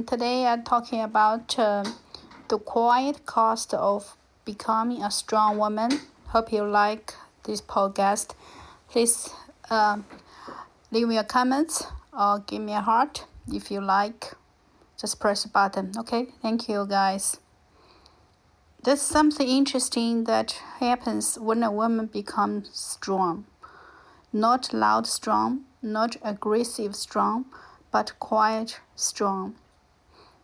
and today I'm talking about the quiet cost of becoming a strong woman. Hope you like this podcast. Please leave me a comment or give me a heart if you like. Just press the button. Okay, thank you guys. There's something interesting that happens when a woman becomes strong. Not loud strong, not aggressive strong, but quiet strong.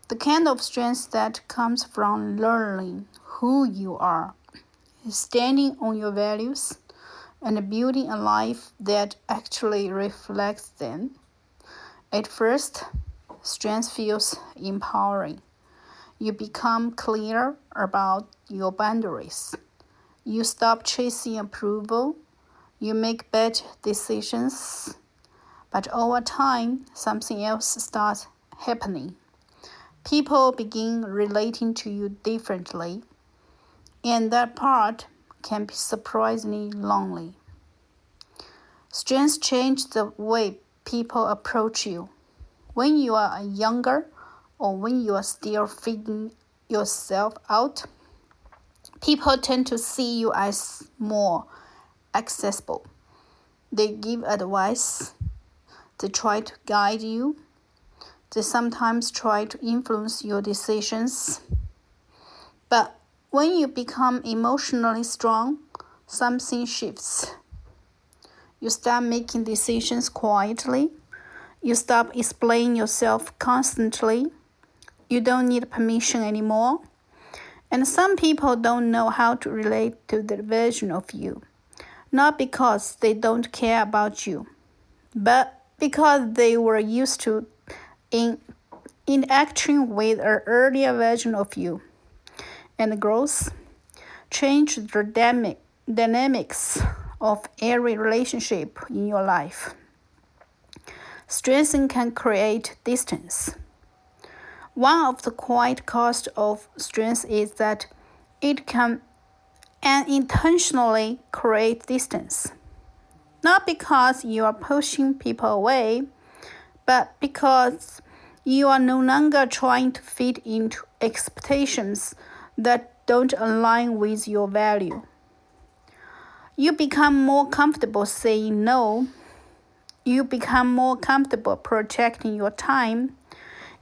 The kind of strength that comes from learning who you are, standing on your values, and building a life that actually reflects them. At first, strength feels empowering. You become clear about your boundaries. You stop chasing approval. You make better decisions. But over time, something else starts happening. People begin relating to you differently, and that part can be surprisingly lonely. Strength changes the way people approach you. When you are younger or when you are still figuring yourself out, people tend to see you as more accessible. They give advice. They try to guide you. They sometimes try to influence your decisions. But when you become emotionally strong, something shifts. You start making decisions quietly. You stop explaining yourself constantly. You don't need permission anymore. And some people don't know how to relate to that version of you. Not because they don't care about you, but because they were used to interacting with an earlier version of you. And growth changes the dynamics of every relationship in your life. Strength can create distance. One of the quiet costs of strength is that it can unintentionally create distance. Not because you are pushing people away, but because you are no longer trying to fit into expectations that don't align with your value. You become more comfortable saying no. You become more comfortable protecting your time.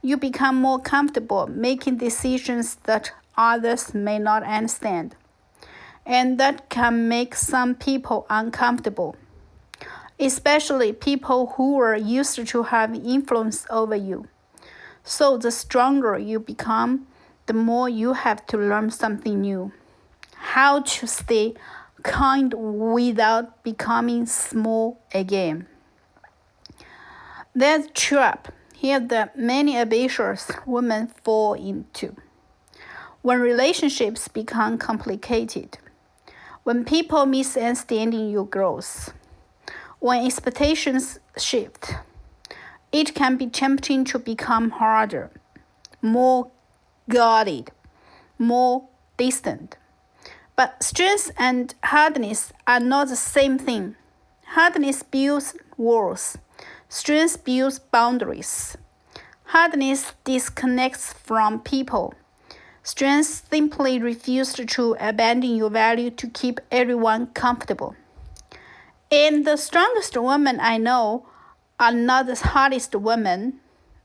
You become more comfortable making decisions that others may not understand. And that can make some people uncomfortable, especially people who are used to having influence over you. So the stronger you become, the more you have to learn something new. How to stay kind without becoming small again. There's a trap here that many ambitious women fall into. When relationships become complicated, when people misunderstand your growth, when expectations shift, it can be tempting to become harder, more guarded, more distant. But strength and hardness are not the same thing. Hardness builds walls. Strength builds boundaries. Hardness disconnects from people. Strength simply refuses to abandon your value to keep everyone comfortable. And the strongest women I know are not the hardest women.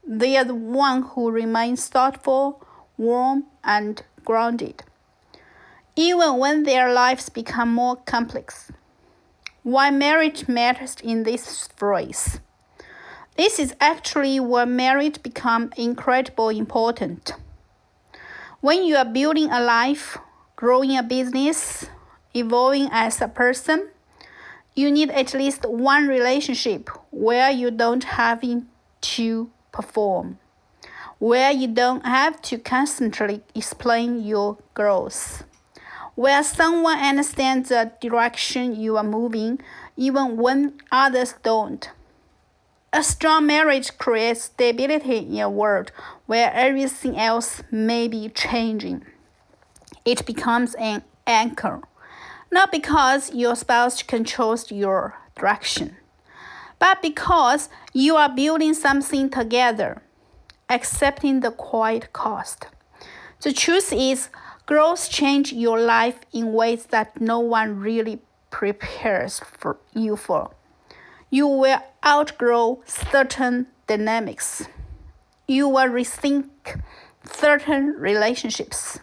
They are the ones who remain thoughtful, warm, and grounded, even when their lives become more complex. Why marriage matters in this phrase. This is actually where marriage becomes incredibly important. When you are building a life, growing a business, evolving as a person, you need at least one relationship where you don't have to perform, where you don't have to constantly explain your growth, where someone understands the direction you are moving even when others don't. A strong marriage creates stability in a world where everything else may be changing. It becomes an anchor, not because your spouse controls your direction, but because you are building something together. accepting the quiet cost. The truth is, growth changes your life in ways that no one really prepares you for. You will outgrow certain dynamics. You will rethink certain relationships.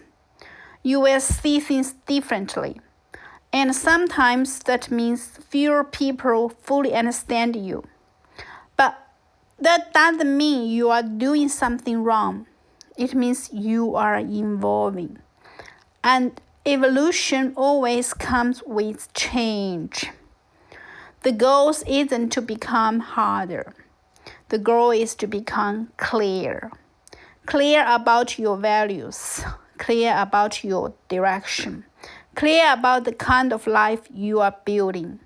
You will see things differently. And sometimes that means fewer people fully understand you. But that doesn't mean you are doing something wrong. It means you are evolving. And evolution always comes with change. The goal isn't to become harder. The goal is to become clear. Clear about your values. Clear about your direction. Clear about the kind of life you are building.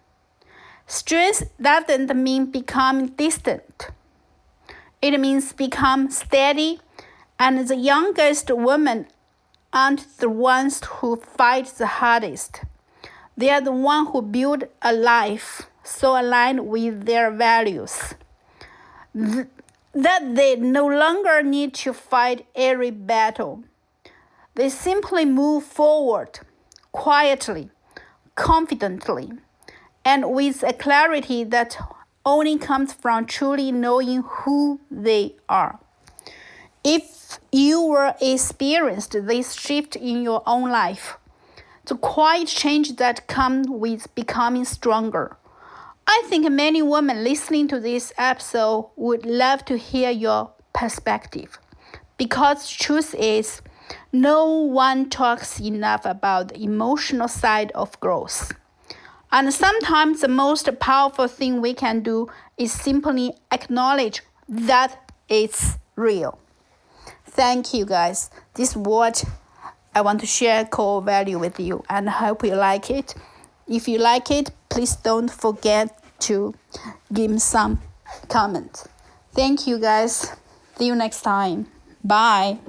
Strength doesn't mean becoming distant. It means become steady, and the youngest women aren't the ones who fight the hardest. They are the ones who build a life so aligned with their values that they no longer need to fight every battle. They simply move forward quietly, confidently, and with a clarity that only comes from truly knowing who they are. If you were experienced this shift in your own life, the quiet change that comes with becoming stronger, I think many women listening to this episode would love to hear your perspective. Because the truth is, no one talks enough about the emotional side of growth. And sometimes the most powerful thing we can do is simply acknowledge that it's real. Thank you, guys. This is what I want to share core value with you, and I hope you like it. If you like it, please don't forget to give me some comment. Thank you, guys. See you next time. Bye.